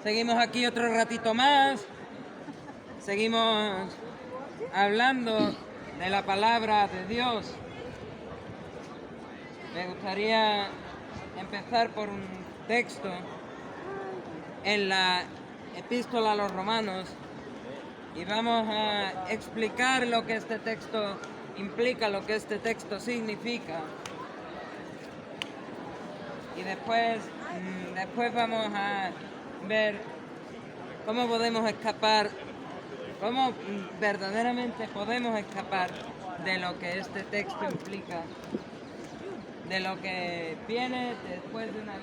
Seguimos aquí otro ratito más. Seguimos hablando de la palabra de Dios. Me gustaría empezar por un texto en la Epístola a los Romanos y vamos a explicar lo que este texto implica, lo que este texto significa. Y después vamos a ver cómo podemos escapar, cómo verdaderamente podemos escapar de lo que este texto implica, de lo que viene después de una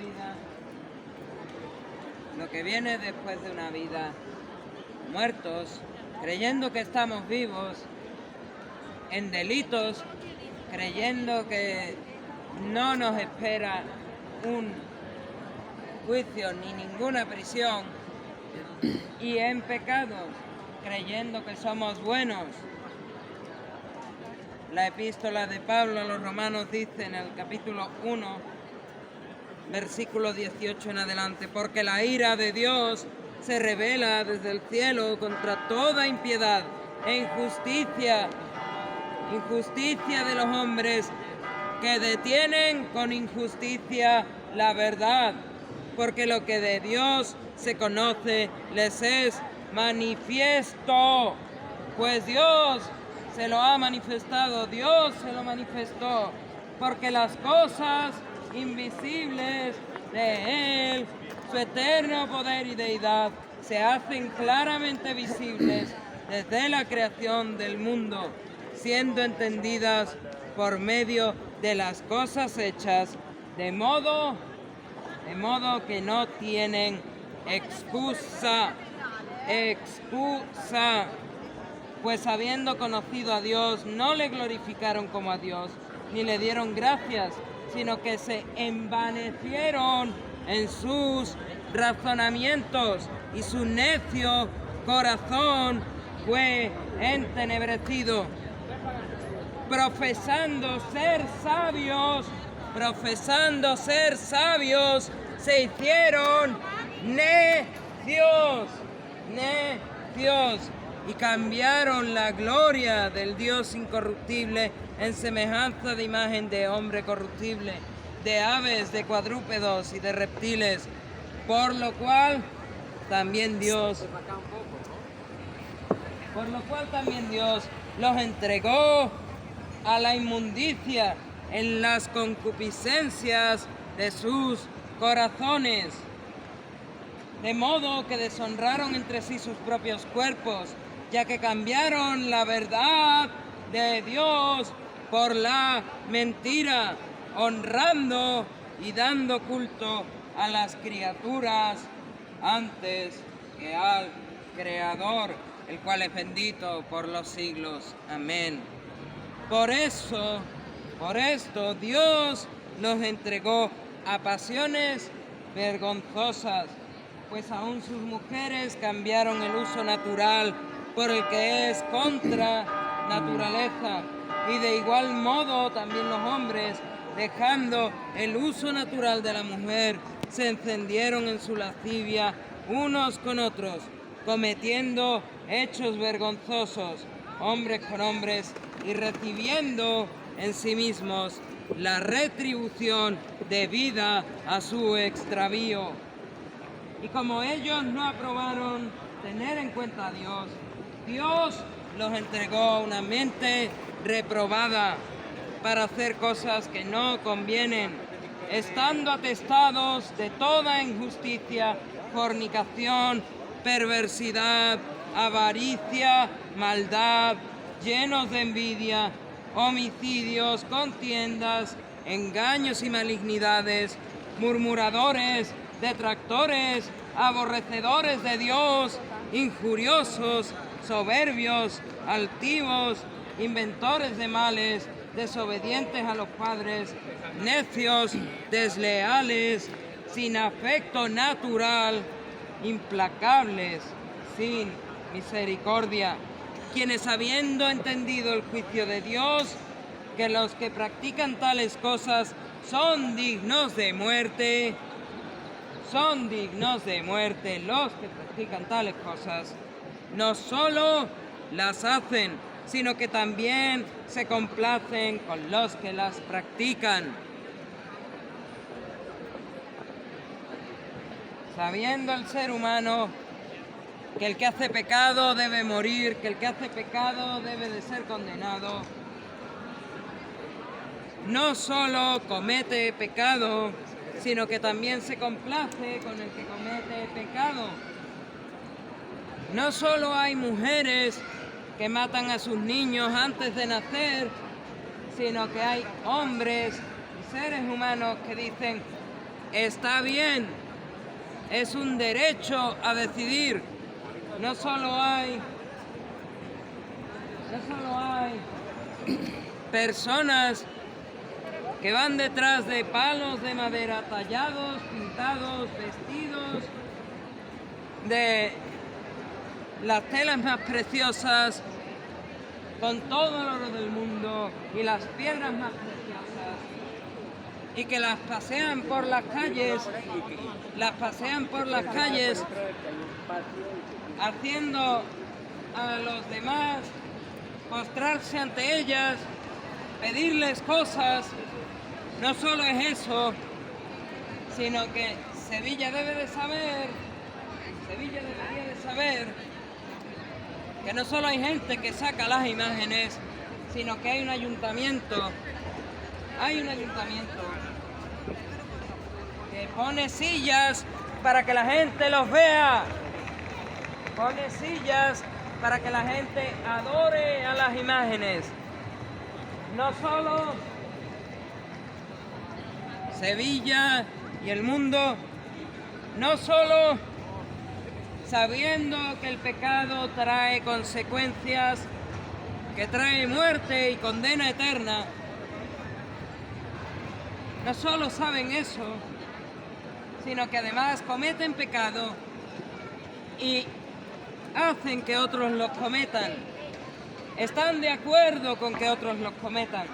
vida, muertos, creyendo que estamos vivos, en delitos, creyendo que no nos espera un juicio ni ninguna prisión, y en pecados, creyendo que somos buenos. La epístola de Pablo a los Romanos dice en el capítulo 1, versículo 18 en adelante: porque la ira de Dios se revela desde el cielo contra toda impiedad e injusticia de los hombres que detienen con injusticia la verdad, porque lo que de Dios se conoce les es manifiesto, pues Dios se lo ha manifestado, Dios se lo manifestó, porque las cosas invisibles de Él, su eterno poder y deidad, se hacen claramente visibles desde la creación del mundo, siendo entendidas por medio de las cosas hechas, de modo que no tienen excusa, pues habiendo conocido a Dios, no le glorificaron como a Dios, ni le dieron gracias, sino que se envanecieron en sus razonamientos, y su necio corazón fue entenebrecido. Profesando ser sabios, se hicieron necios, y cambiaron la gloria del Dios incorruptible en semejanza de imagen de hombre corruptible, de aves, de cuadrúpedos y de reptiles, por lo cual también Dios los entregó a la inmundicia en las concupiscencias de sus corazones, de modo que deshonraron entre sí sus propios cuerpos, ya que cambiaron la verdad de Dios por la mentira, honrando y dando culto a las criaturas antes que al Creador, el cual es bendito por los siglos. Amén. Por esto Dios los entregó a pasiones vergonzosas, pues aún sus mujeres cambiaron el uso natural por el que es contra naturaleza, y de igual modo también los hombres, dejando el uso natural de la mujer, se encendieron en su lascivia unos con otros, cometiendo hechos vergonzosos, hombres con hombres, y recibiendo en sí mismos la retribución debida a su extravío. Y como ellos no aprobaron tener en cuenta a Dios, Dios los entregó a una mente reprobada para hacer cosas que no convienen, estando atestados de toda injusticia, fornicación, perversidad, avaricia, maldad, llenos de envidia, homicidios, contiendas, engaños y malignidades, murmuradores, detractores, aborrecedores de Dios, injuriosos, soberbios, altivos, inventores de males, desobedientes a los padres, necios, desleales, sin afecto natural, implacables, sin misericordia, quienes, habiendo entendido el juicio de Dios, que los que practican tales cosas son dignos de muerte, son dignos de muerte los que practican tales cosas. No solo las hacen, sino que también se complacen con los que las practican. Sabiendo el ser humano que el que hace pecado debe morir, que el que hace pecado debe de ser condenado, no solo comete pecado, sino que también se complace con el que comete pecado. No solo hay mujeres que matan a sus niños antes de nacer, sino que hay hombres y seres humanos que dicen, está bien, es un derecho a decidir. No solo hay personas que van detrás de palos de madera tallados, pintados, vestidos de las telas más preciosas, con todo el oro del mundo y las piedras más preciosas, y que las pasean por las calles, haciendo a los demás postrarse ante ellas, pedirles cosas. No solo es eso, sino que Sevilla debería de saber que no solo hay gente que saca las imágenes, sino que hay un ayuntamiento que pone sillas para que la gente los vea, pone sillas para que la gente adore a las imágenes. No solo Sevilla y el mundo, no solo sabiendo que el pecado trae consecuencias, que trae muerte y condena eterna, no solo saben eso, sino que además cometen pecado y hacen que otros los cometan. Están de acuerdo con que otros los cometan.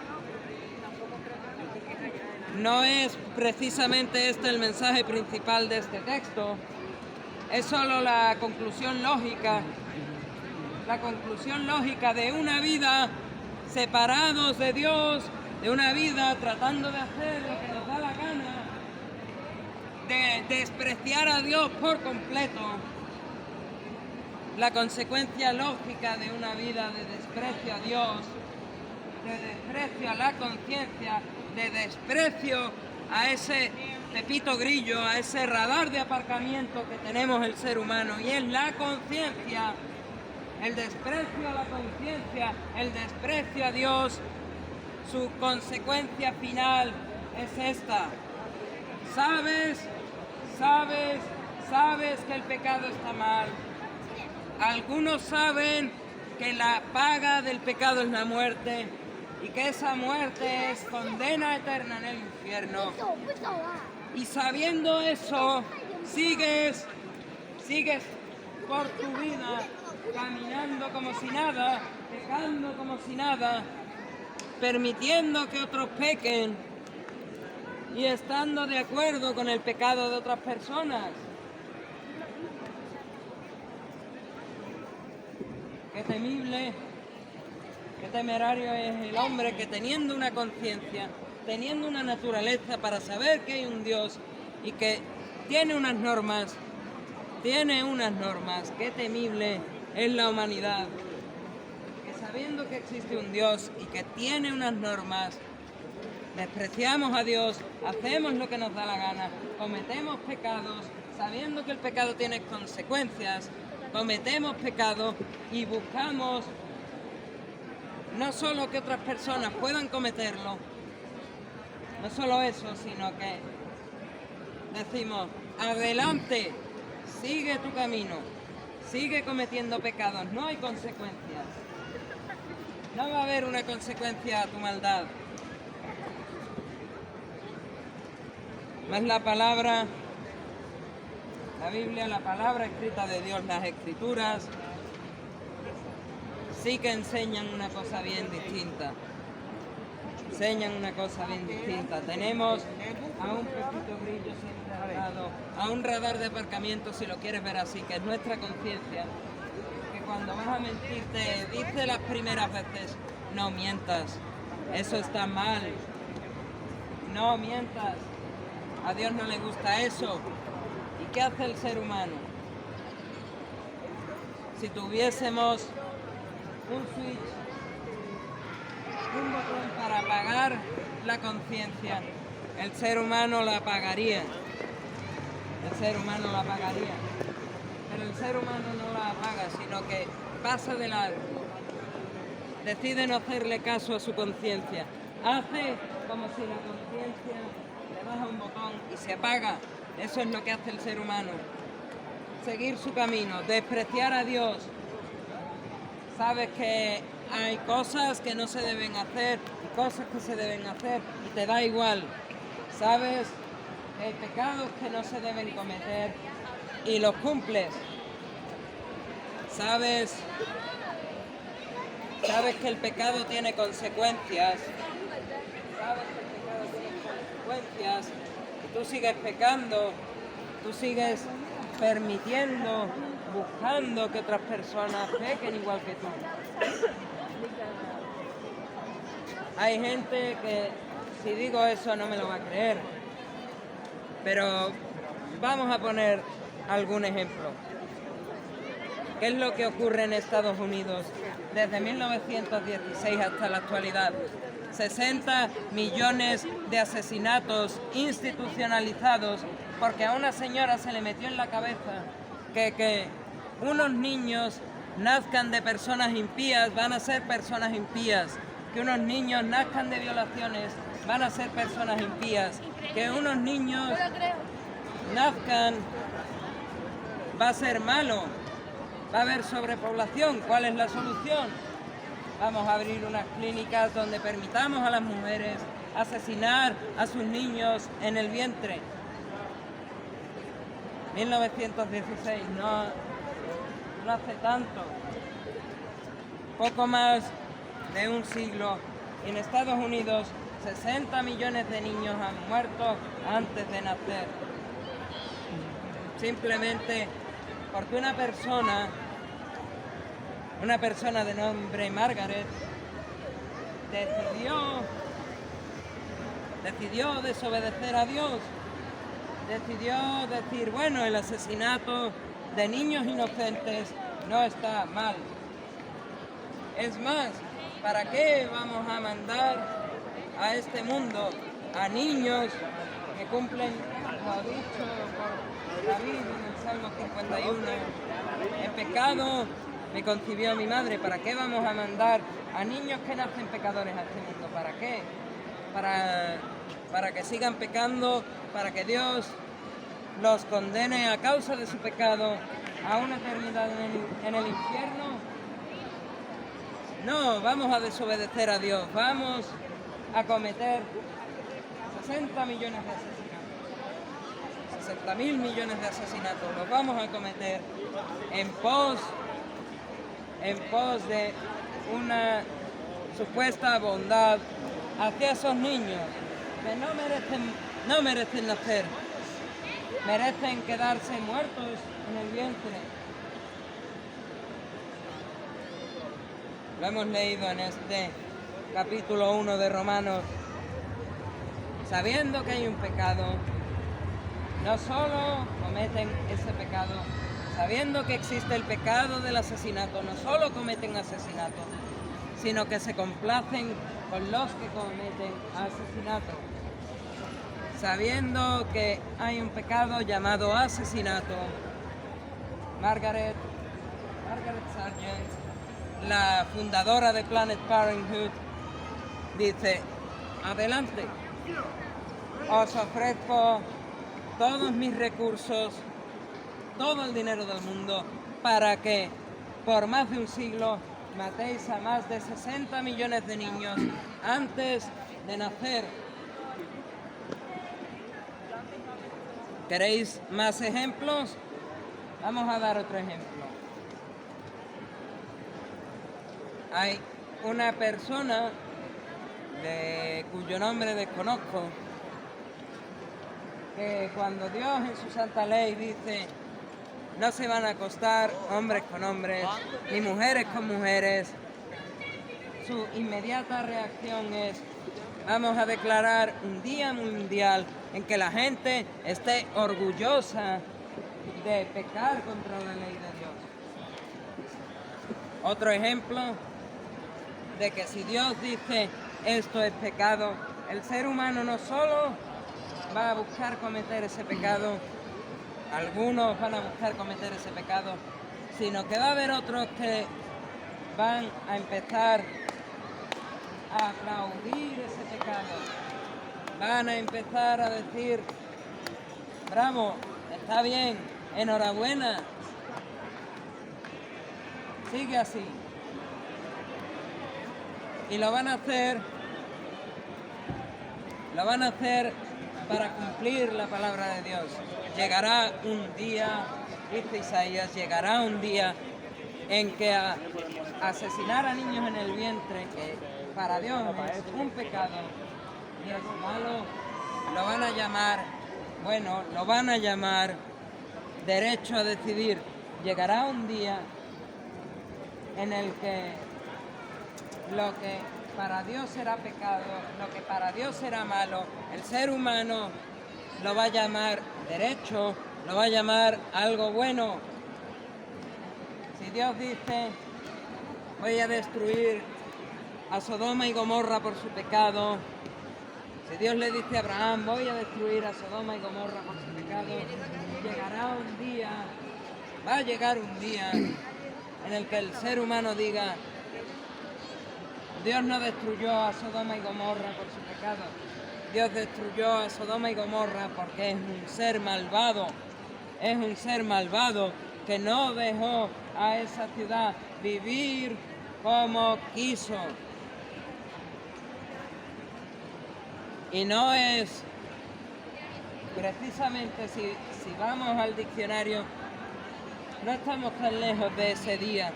No es precisamente este el mensaje principal de este texto, es solo la conclusión lógica de una vida separados de Dios, de una vida tratando de hacer lo que nos da la gana, de despreciar a Dios por completo. La consecuencia lógica de una vida de desprecio a Dios, de desprecio a la conciencia, de desprecio a ese pepito grillo, a ese radar de aparcamiento que tenemos el ser humano, y es la conciencia, el desprecio a la conciencia, el desprecio a Dios. Su consecuencia final es esta. Sabes que el pecado está mal. Algunos saben que la paga del pecado es la muerte y que esa muerte es condena eterna en el infierno. Y sabiendo eso, sigues por tu vida caminando como si nada, pecando como si nada, permitiendo que otros pequen y estando de acuerdo con el pecado de otras personas. Qué temible, qué temerario es el hombre que, teniendo una conciencia, teniendo una naturaleza para saber que hay un Dios y que tiene unas normas, qué temible es la humanidad, que sabiendo que existe un Dios y que tiene unas normas, despreciamos a Dios, hacemos lo que nos da la gana, cometemos pecados, sabiendo que el pecado tiene consecuencias, cometemos pecados y buscamos no solo que otras personas puedan cometerlo, no solo eso, sino que decimos, adelante, sigue tu camino, sigue cometiendo pecados, no hay consecuencias, no va a haber una consecuencia a tu maldad. Más la palabra, la Biblia, la palabra escrita de Dios, las Escrituras, sí que enseñan una cosa bien distinta. enseñan una cosa bien distinta. Tenemos a un Pepito Grillo siempre al lado, a un radar de aparcamiento, si lo quieres ver así, que es nuestra conciencia, que cuando vas a mentir te dice las primeras veces, no mientas, eso está mal, no mientas, a Dios no le gusta eso. ¿Y qué hace el ser humano? Si tuviésemos un switch, un botón para apagar la conciencia, el ser humano la apagaría. El ser humano la apagaría. Pero el ser humano no la apaga, sino que pasa de largo. Decide no hacerle caso a su conciencia. Hace como si la conciencia le baja un botón y se apaga. Eso es lo que hace el ser humano. Seguir su camino, despreciar a Dios. Sabes que hay cosas que no se deben hacer y cosas que se deben hacer y te da igual. Sabes que hay pecados que no se deben cometer y los cumples. Sabes que el pecado tiene consecuencias. Sabes que el pecado tiene consecuencias y tú sigues pecando, tú sigues permitiendo, buscando que otras personas pequen igual que tú. Hay gente que si digo eso no me lo va a creer, pero vamos a poner algún ejemplo. ¿Qué es lo que ocurre en Estados Unidos desde 1916 hasta la actualidad? 60 millones de asesinatos institucionalizados porque a una señora se le metió en la cabeza que unos niños nazcan de personas impías van a ser personas impías, que unos niños nazcan de violaciones van a ser personas impías, que unos niños nazcan va a ser malo, va a haber sobrepoblación. ¿Cuál es la solución? Vamos a abrir unas clínicas donde permitamos a las mujeres asesinar a sus niños en el vientre. 1916, no hace tanto, poco más de un siglo, y en Estados Unidos 60 millones de niños han muerto antes de nacer. Simplemente porque una persona de nombre Margaret decidió desobedecer a Dios. Decidió decir, bueno, el asesinato de niños inocentes no está mal. Es más, ¿para qué vamos a mandar a este mundo a niños que cumplen lo dicho por David en el Salmo 51? En pecado me concibió mi madre. ¿Para qué vamos a mandar a niños que nacen pecadores a este mundo? ¿Para qué? Para que sigan pecando, para que Dios los condene a causa de su pecado a una eternidad en el infierno. No, vamos a desobedecer a Dios, vamos a cometer 60 millones de asesinatos, 60.000 millones de asesinatos, los vamos a cometer en pos de una supuesta bondad hacia esos niños que no merecen nacer, merecen quedarse muertos en el vientre. Lo hemos leído en este capítulo 1 de Romanos. Sabiendo que hay un pecado, no solo cometen ese pecado, sabiendo que existe el pecado del asesinato, no solo cometen asesinato, sino que se complacen con los que cometen asesinato. Sabiendo que hay un pecado llamado asesinato, Margaret Sargent, la fundadora de Planned Parenthood, dice, adelante, os ofrezco todos mis recursos, todo el dinero del mundo, para que por más de un siglo matéis a más de 60 millones de niños antes de nacer. ¿Queréis más ejemplos? Vamos a dar otro ejemplo. Hay una persona de cuyo nombre desconozco, que cuando Dios en su santa ley dice no se van a acostar hombres con hombres, ni mujeres con mujeres, su inmediata reacción es: vamos a declarar un día mundial en que la gente esté orgullosa de pecar contra la ley de Dios. Otro ejemplo de que si Dios dice esto es pecado, el ser humano no solo va a buscar cometer ese pecado, algunos van a buscar cometer ese pecado, sino que va a haber otros que van a empezar a aplaudir ese pecado, van a empezar a decir: bravo, está bien, enhorabuena, sigue así. Y lo van a hacer para cumplir la palabra de Dios. Llegará un día, dice Isaías, llegará un día en que asesinar a niños en el vientre, que para Dios es un pecado y es malo, lo van a llamar derecho a decidir. Llegará un día en el que lo que para Dios era pecado, lo que para Dios era malo, el ser humano lo va a llamar derecho, lo va a llamar algo bueno. Si Dios dice: voy a destruir a Sodoma y Gomorra por su pecado, si Dios le dice a Abraham: voy a destruir a Sodoma y Gomorra por su pecado, va a llegar un día en el que el ser humano diga: Dios no destruyó a Sodoma y Gomorra por su pecado, Dios destruyó a Sodoma y Gomorra porque es un ser malvado que no dejó a esa ciudad vivir como quiso. Y no es precisamente, si vamos al diccionario, no estamos tan lejos de ese día.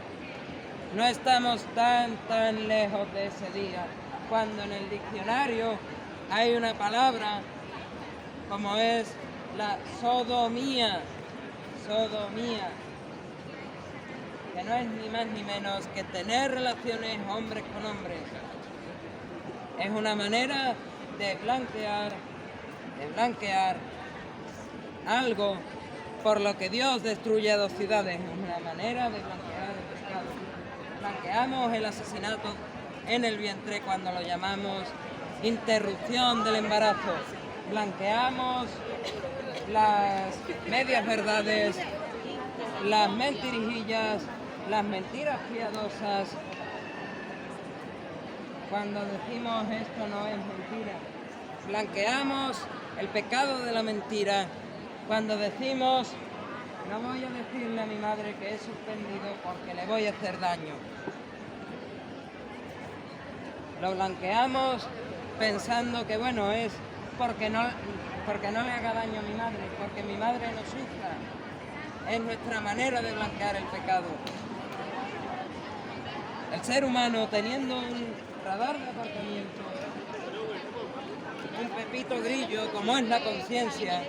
No estamos tan lejos de ese día, cuando en el diccionario hay una palabra como es la sodomía, que no es ni más ni menos que tener relaciones hombres con hombres. Es una manera de blanquear algo por lo que Dios destruye a dos ciudades. Es una manera de blanquear el pecado. Blanqueamos el asesinato en el vientre cuando lo llamamos interrupción del embarazo. Blanqueamos las medias verdades, las mentirijillas, las mentiras piadosas, cuando decimos esto no es mentira. Blanqueamos el pecado de la mentira cuando decimos: no voy a decirle a mi madre que he suspendido porque le voy a hacer daño. Lo blanqueamos pensando que bueno, es porque no le haga daño a mi madre, porque mi madre no sufra. Es nuestra manera de blanquear el pecado. El ser humano, teniendo un radar de aparcamiento, un pepito grillo como es la conciencia,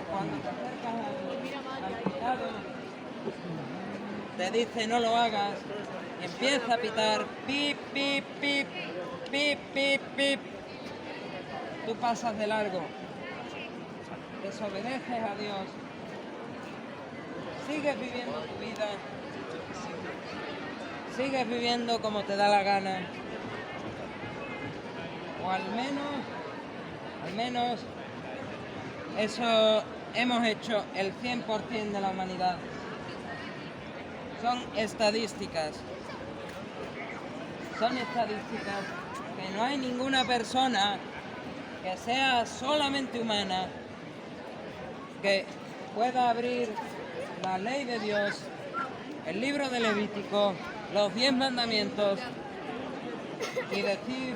cuando te acercas al pecado, te dice: no lo hagas, y empieza a pitar: pip, pip, pip, pip, pip, pip. Tú pasas de largo, desobedeces a Dios, sigues viviendo tu vida, sigues viviendo como te da la gana, o al menos eso hemos hecho el 100% de la humanidad. Son estadísticas que no hay ninguna persona que sea solamente humana que pueda abrir la ley de Dios, el libro de Levítico, los 10 mandamientos y decir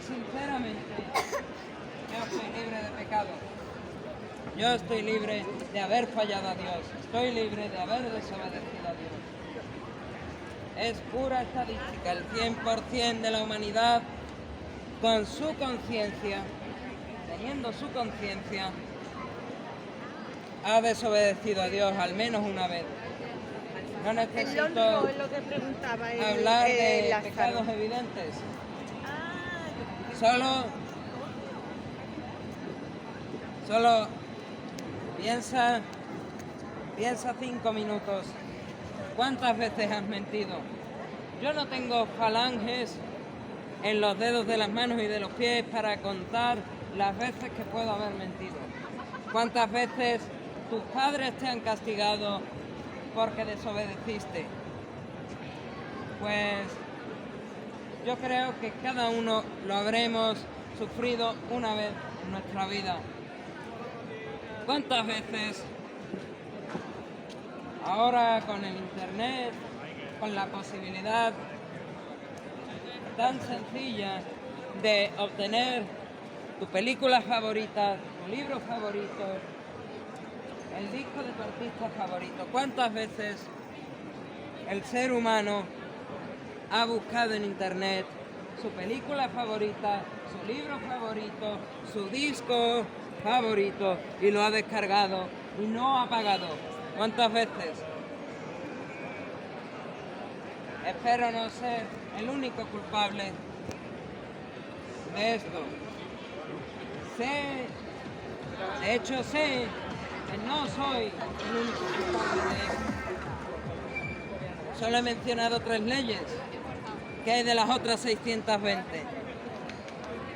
sinceramente: yo estoy libre de pecado, yo estoy libre de haber fallado a Dios, estoy libre de haber desobedecido a Dios. es pura estadística. El 100% de la humanidad, con su conciencia, teniendo su conciencia, ha desobedecido a Dios al menos una vez. No necesito Es lo que preguntaba hablar de Lázaro. pecados evidentes. Solo piensa 5 minutos. ¿Cuántas veces has mentido? Yo no tengo falanges en los dedos de las manos y de los pies para contar las veces que puedo haber mentido. ¿Cuántas veces tus padres te han castigado porque desobedeciste? Pues yo creo que cada uno lo habremos sufrido una vez en nuestra vida. ¿Cuántas veces ahora con el internet, con la posibilidad tan sencilla de obtener tu película favorita, tu libro favorito, el disco de tu artista favorito, cuántas veces el ser humano ha buscado en internet su película favorita, su libro favorito, su disco favorito y lo ha descargado y no ha pagado? ¿Cuántas veces? Espero no ser el único culpable de esto. De hecho sé que no soy el único culpable de esto. Solo he mencionado 3 leyes. ¿Qué hay de las otras 620?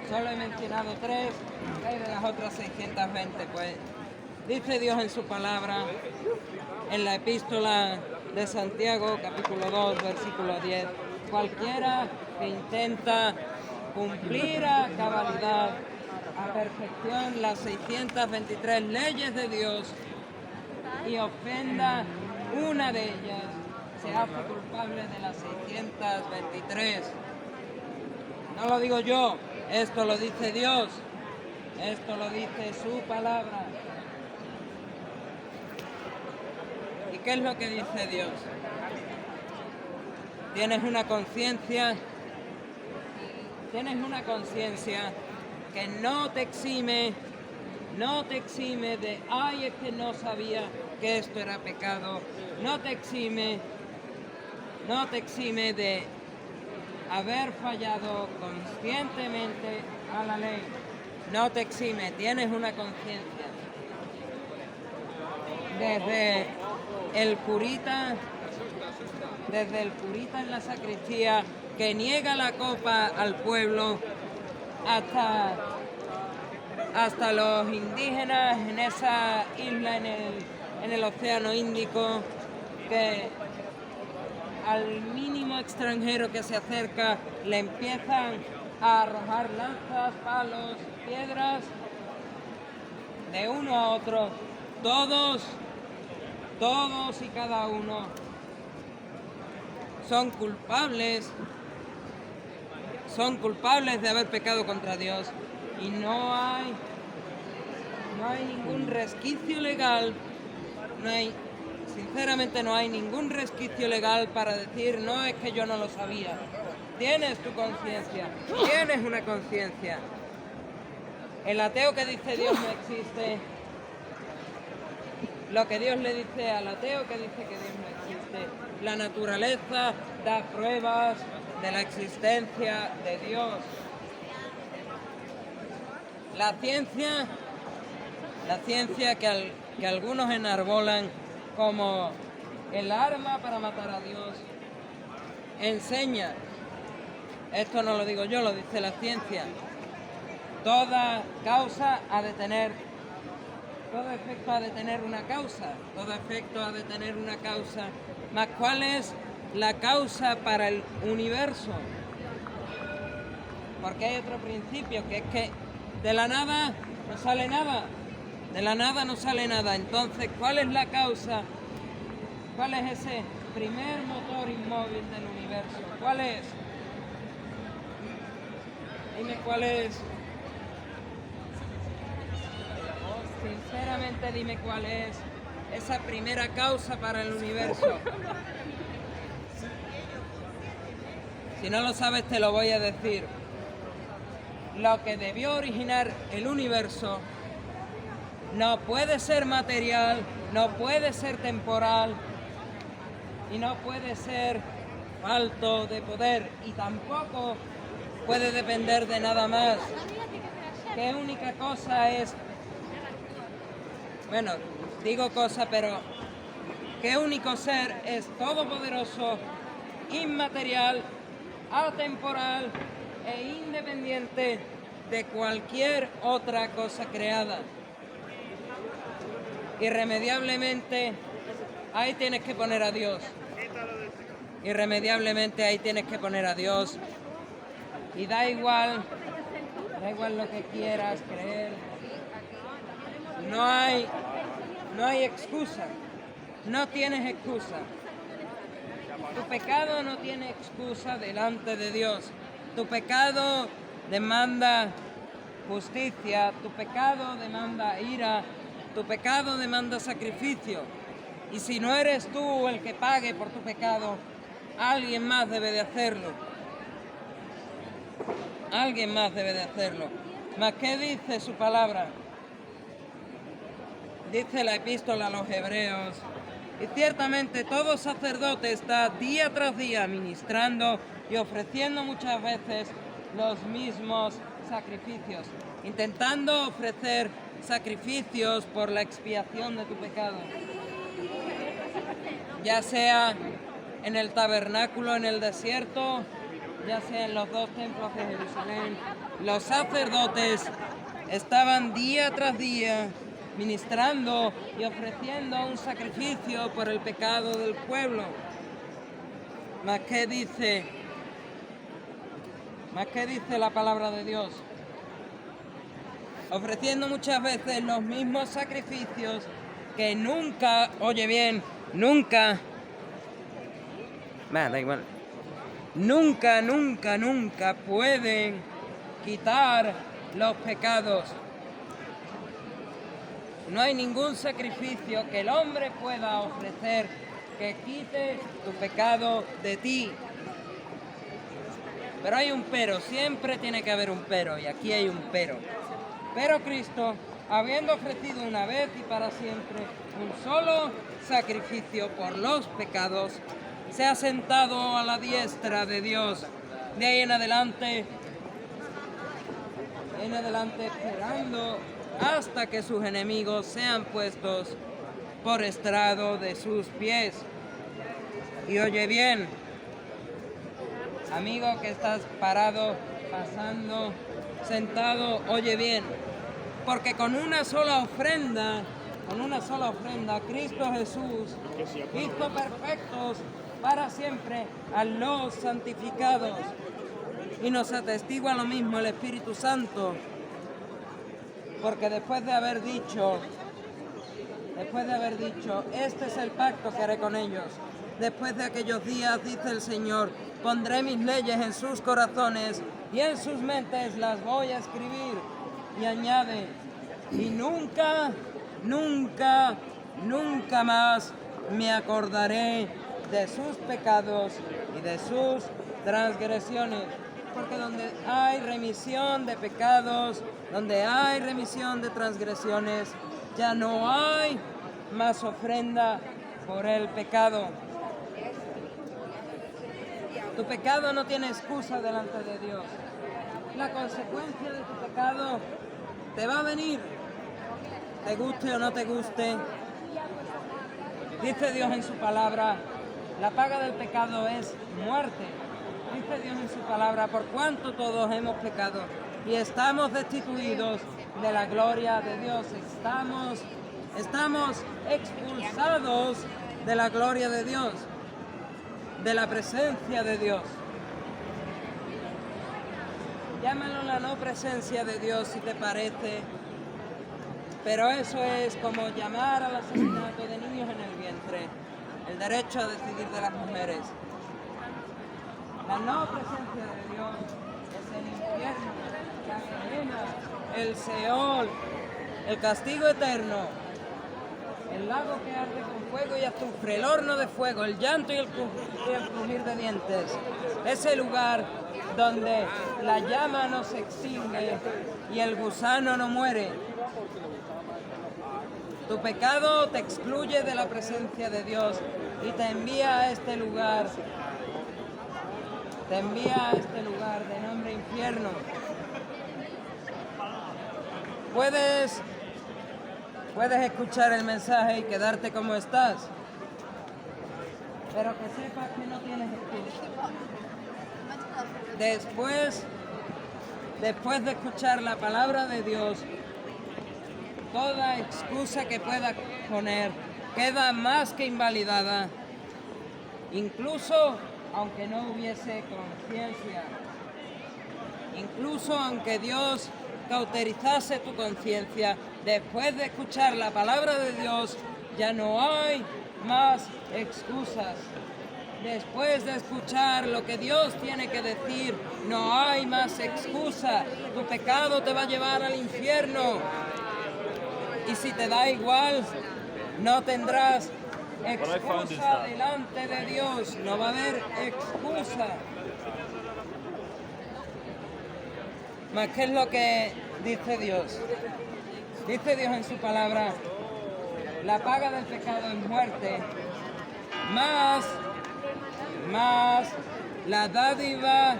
Solo he mencionado 3. ¿Qué hay de las otras 620? Pues dice Dios en su palabra, en la epístola de Santiago, capítulo 2, versículo 10. Cualquiera que intenta cumplir a cabalidad, a perfección, las 623 leyes de Dios y ofenda una de ellas, se hace culpable de las 623. No lo digo yo, esto lo dice Dios, esto lo dice su palabra. ¿Y qué es lo que dice Dios? Tienes una conciencia que no te exime de, ay, es que no sabía que esto era pecado, no te exime de haber fallado conscientemente a la ley, no te exime, tienes una conciencia. Desde el curita en la sacristía que niega la copa al pueblo, hasta los indígenas en esa isla en el Océano Índico, que al mínimo extranjero que se acerca le empiezan a arrojar lanzas, palos, piedras, de uno a otro, todos y cada uno son culpables de haber pecado contra Dios, y no hay ningún resquicio legal, sinceramente no hay ningún resquicio legal para decir, no, es que yo no lo sabía. Tienes tu conciencia, tienes una conciencia. El ateo que dice Dios no existe, lo que Dios le dice al ateo que dice que Dios no existe, la naturaleza da pruebas de la existencia de Dios. La ciencia que algunos enarbolan como el arma para matar a Dios, enseña, esto no lo digo yo, lo dice la ciencia, toda causa ha de tener, todo efecto ha de tener una causa, todo efecto ha de tener una causa. Mas ¿cuál es la causa para el universo? Porque hay otro principio, que es que de la nada no sale nada. De la nada no sale nada. Entonces, ¿cuál es la causa? ¿Cuál es ese primer motor inmóvil del universo? ¿Cuál es? Dime cuál es. Sinceramente, dime cuál es esa primera causa para el universo. Si no lo sabes, te lo voy a decir. Lo que debió originar el universo no puede ser material, no puede ser temporal y no puede ser falto de poder, y tampoco puede depender de nada más. ¿Qué única cosa es? Bueno, digo cosa, pero ¿qué único ser es todopoderoso, inmaterial, atemporal e independiente de cualquier otra cosa creada? Irremediablemente, ahí tienes que poner a Dios. Irremediablemente ahí tienes que poner a Dios. Y da igual lo que quieras creer. No hay excusa. No tienes excusa. Tu pecado no tiene excusa delante de Dios. Tu pecado demanda justicia, tu pecado demanda ira, tu pecado demanda sacrificio. Y si no eres tú el que pague por tu pecado, alguien más debe de hacerlo. Alguien más debe de hacerlo. ¿Mas qué dice su palabra? Dice la epístola a los Hebreos: y ciertamente todo sacerdote está día tras día ministrando y ofreciendo muchas veces los mismos sacrificios, intentando ofrecer sacrificios por la expiación de tu pecado. Ya sea en el tabernáculo en el desierto, ya sea en los 2 templos de Jerusalén, los sacerdotes estaban día tras día ministrando y ofreciendo un sacrificio por el pecado del pueblo. ¿Mas qué dice la palabra de Dios? Ofreciendo muchas veces los mismos sacrificios que nunca, oye bien, nunca, da igual, nunca pueden quitar los pecados. No hay ningún sacrificio que el hombre pueda ofrecer que quite tu pecado de ti. Pero hay un pero, siempre tiene que haber un pero, y aquí hay un pero. Pero Cristo, habiendo ofrecido una vez y para siempre un solo sacrificio por los pecados, se ha sentado a la diestra de Dios. De ahí en adelante esperando hasta que sus enemigos sean puestos por estrado de sus pies. Y oye bien, amigo que estás parado, pasando, sentado, oye bien, porque con una sola ofrenda, Cristo Jesús hizo perfectos para siempre a los santificados. Y nos atestigua lo mismo el Espíritu Santo, porque después de haber dicho, este es el pacto que haré con ellos. Después de aquellos días, dice el Señor, pondré mis leyes en sus corazones y en sus mentes las voy a escribir. Y añade, y nunca más me acordaré de sus pecados y de sus transgresiones. Porque donde hay remisión de pecados, donde hay remisión de transgresiones, ya no hay más ofrenda por el pecado. Tu pecado no tiene excusa delante de Dios. La consecuencia de tu pecado te va a venir, te guste o no te guste. Dice Dios en su palabra, la paga del pecado es muerte. Dice Dios en su palabra, por cuanto todos hemos pecado y estamos destituidos de la gloria de Dios. Estamos expulsados de la gloria de Dios, de la presencia de Dios. Llámalo la no presencia de Dios si te parece, pero eso es como llamar al asesinato de niños en el vientre, el derecho a decidir de las mujeres. La no presencia de Dios es el infierno, la condena, el Seol, el castigo eterno, el lago que arde con fuego y azufre, el horno de fuego, el llanto y el crujir de dientes. Ese lugar donde la llama no se extingue y el gusano no muere. Tu pecado te excluye de la presencia de Dios y te envía a este lugar. Te envía a este lugar de nombre infierno. Puedes escuchar el mensaje y quedarte como estás, pero que sepas que no tienes excusa. Después de escuchar la palabra de Dios, toda excusa que puedas poner queda más que invalidada, incluso aunque no hubiese conciencia, incluso aunque Dios cauterizase tu conciencia. Después de escuchar la palabra de Dios, ya no hay más excusas. Después de escuchar lo que Dios tiene que decir, no hay más excusa. Tu pecado te va a llevar al infierno. Y si te da igual, no tendrás excusa delante de Dios. No va a haber excusa. Mas, ¿qué es lo que dice Dios? Dice Dios en su palabra: la paga del pecado es muerte, más la dádiva,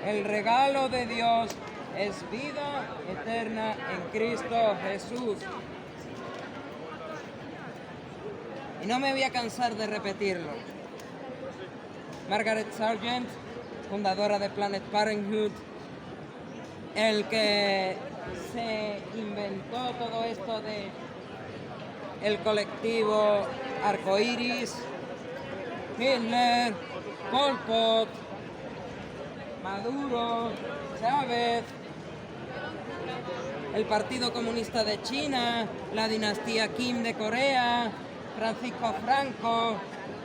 el regalo de Dios es vida eterna en Cristo Jesús. Y no me voy a cansar de repetirlo. Margaret Sargent, fundadora de Planned Parenthood, el que se inventó todo esto de el colectivo Arcoiris, Hitler, Pol Pot, Maduro, Chávez, el Partido Comunista de China, la dinastía Kim de Corea, Francisco Franco,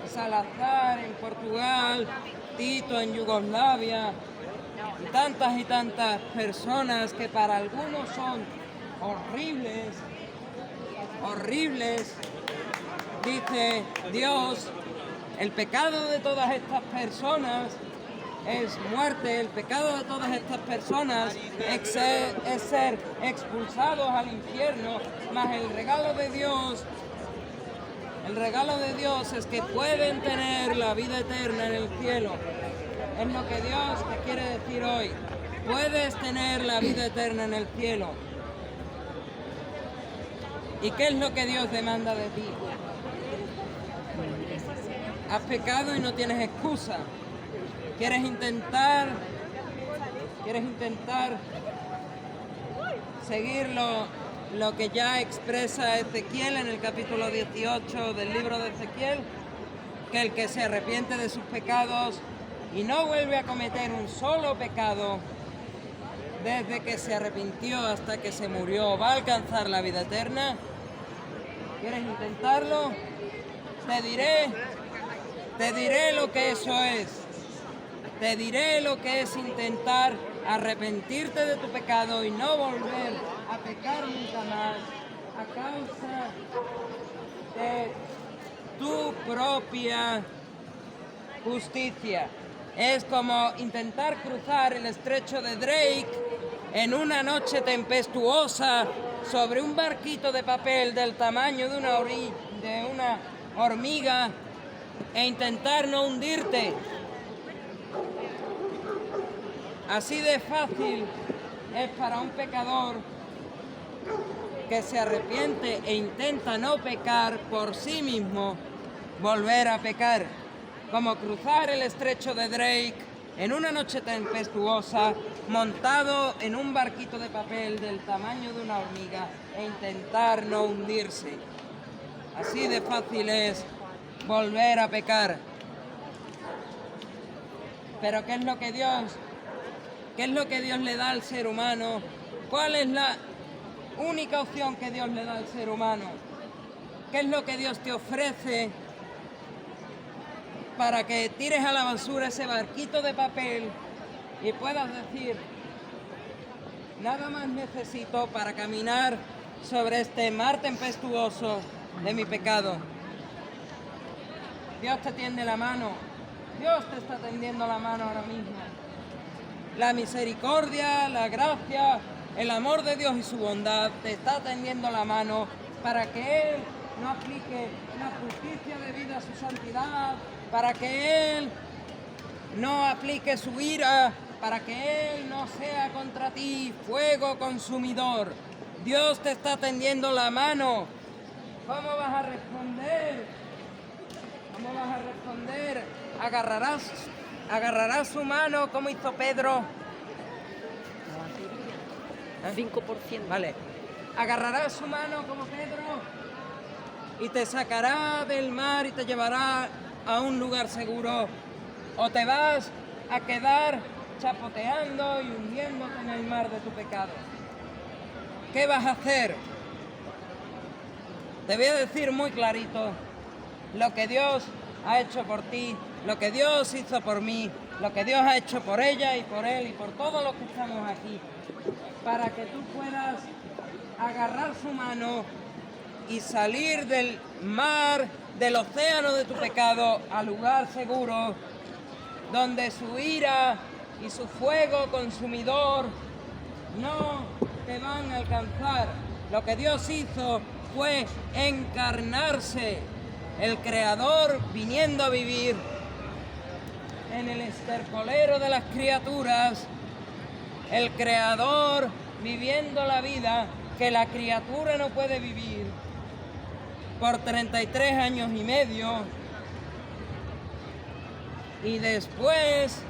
Salazar en Portugal, Tito en Yugoslavia, y tantas personas que para algunos son horribles, dice Dios. El pecado de todas estas personas es muerte, el pecado de todas estas personas es ser expulsados al infierno, mas el regalo de Dios es que pueden tener la vida eterna en el cielo. Es lo que Dios te quiere decir hoy. Puedes tener la vida eterna en el cielo. ¿Y qué es lo que Dios demanda de ti? Has pecado y no tienes excusa. ¿Quieres intentar seguir lo que ya expresa Ezequiel en el capítulo 18 del libro de Ezequiel? Que el que se arrepiente de sus pecados y no vuelve a cometer un solo pecado desde que se arrepintió hasta que se murió va a alcanzar la vida eterna. ¿Quieres intentarlo? Te diré lo que eso es. Te diré lo que es intentar arrepentirte de tu pecado y no volver a pecar nunca más a causa de tu propia justicia. Es como intentar cruzar el estrecho de Drake en una noche tempestuosa sobre un barquito de papel del tamaño de una hormiga e intentar no hundirte. Así de fácil es para un pecador que se arrepiente e intenta no pecar por sí mismo volver a pecar, como cruzar el estrecho de Drake en una noche tempestuosa montado en un barquito de papel del tamaño de una hormiga e intentar no hundirse. Así de fácil es volver a pecar. Pero ¿qué es lo que Dios le da al ser humano? ¿Cuál es la única opción que Dios le da al ser humano? ¿Qué es lo que Dios te ofrece para que tires a la basura ese barquito de papel y puedas decir: nada más necesito para caminar sobre este mar tempestuoso de mi pecado. Dios te tiende la mano. Dios te está tendiendo la mano ahora mismo. La misericordia, la gracia, el amor de Dios y su bondad te está tendiendo la mano para que Él no aplique la justicia debida a su santidad, para que Él no aplique su ira, para que Él no sea contra ti fuego consumidor. Dios te está tendiendo la mano. ¿Cómo vas a responder? ¿Cómo vas a responder? Agarrarás su mano como hizo Pedro. 5%. Vale. Agarrarás su mano como Pedro y te sacará del mar y te llevará a un lugar seguro. O te vas a quedar chapoteando y hundiéndote en el mar de tu pecado. ¿Qué vas a hacer? Te voy a decir muy clarito lo que Dios ha hecho por ti, lo que Dios hizo por mí, lo que Dios ha hecho por ella y por él y por todos los que estamos aquí, para que tú puedas agarrar su mano y salir del mar, del océano de tu pecado, al lugar seguro, donde su ira y su fuego consumidor no te van a alcanzar. Lo que Dios hizo fue encarnarse, el Creador viniendo a vivir en el estercolero de las criaturas, el Creador viviendo la vida que la criatura no puede vivir por 33 años y medio, y después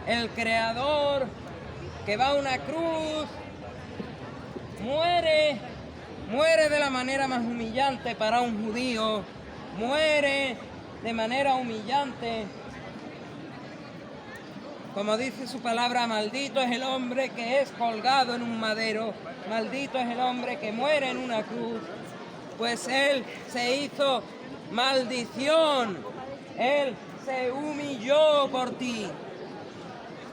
el Creador que va a una cruz muere de la manera más humillante para un judío, muere de manera humillante. Como dice su palabra, maldito es el hombre que es colgado en un madero, maldito es el hombre que muere en una cruz, pues Él se hizo maldición, Él se humilló por ti.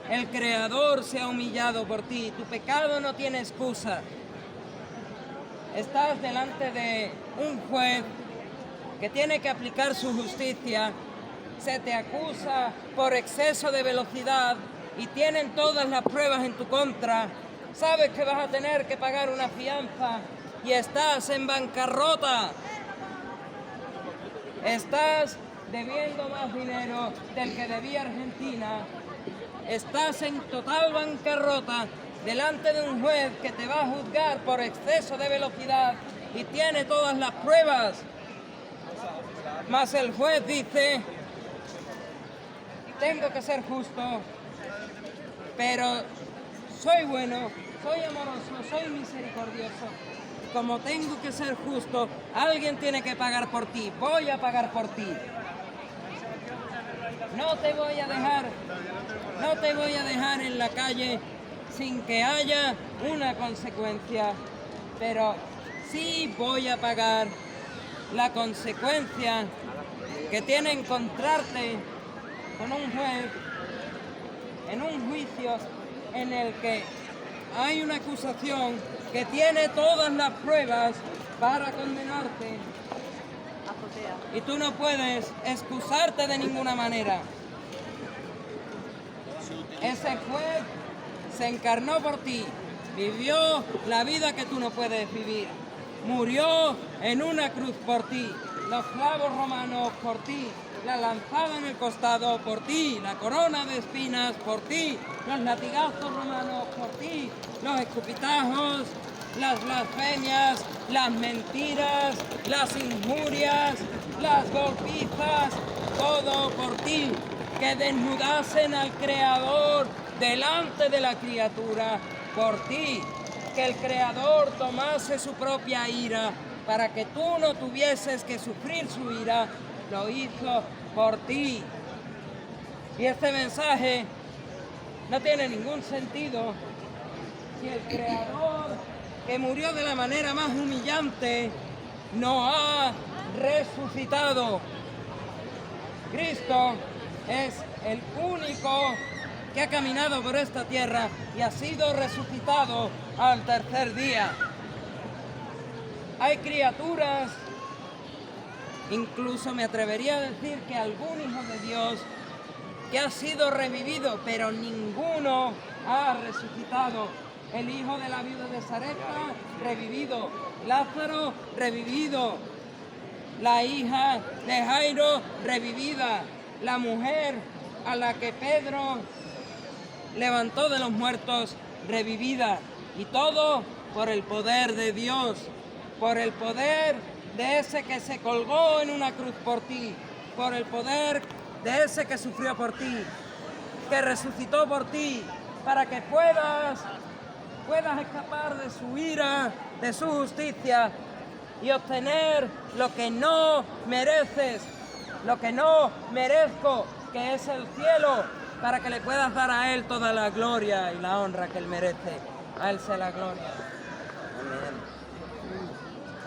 El Creador se ha humillado por ti, tu pecado no tiene excusa. Estás delante de un juez que tiene que aplicar su justicia, se te acusa por exceso de velocidad y tienen todas las pruebas en tu contra. Sabes que vas a tener que pagar una fianza y estás en bancarrota. Estás debiendo más dinero del que debía Argentina. Estás en total bancarrota delante de un juez que te va a juzgar por exceso de velocidad y tiene todas las pruebas. Mas el juez dice: tengo que ser justo, pero soy bueno, soy amoroso, soy misericordioso. Como tengo que ser justo, alguien tiene que pagar por ti. Voy a pagar por ti. No te voy a dejar en la calle sin que haya una consecuencia, pero sí voy a pagar la consecuencia que tiene encontrarte con un juez en un juicio en el que hay una acusación que tiene todas las pruebas para condenarte y tú no puedes excusarte de ninguna manera. Ese juez se encarnó por ti, vivió la vida que tú no puedes vivir, murió en una cruz por ti, los clavos romanos por ti, la lanzada en el costado por ti, la corona de espinas por ti, los latigazos romanos por ti, los escupitajos, las blasfemias, las mentiras, las injurias, las golpizas, todo por ti, que desnudasen al Creador delante de la criatura por ti, que el Creador tomase su propia ira para que tú no tuvieses que sufrir su ira, lo hizo por ti. Y este mensaje no tiene ningún sentido si el Creador, que murió de la manera más humillante, no ha resucitado. Cristo es el único que ha caminado por esta tierra y ha sido resucitado al tercer día. Hay criaturas Incluso me atrevería a decir que algún hijo de Dios que ha sido revivido, pero ninguno ha resucitado. El hijo de la viuda de Sarepta, revivido. Lázaro, revivido. La hija de Jairo, revivida. La mujer a la que Pedro levantó de los muertos, revivida. Y todo por el poder de Dios, por el poder de ese que se colgó en una cruz por ti, por el poder de ese que sufrió por ti, que resucitó por ti, para que puedas escapar de su ira, de su justicia y obtener lo que no mereces, lo que no merezco, que es el cielo, para que le puedas dar a Él toda la gloria y la honra que Él merece. A Él sea la gloria. Amén.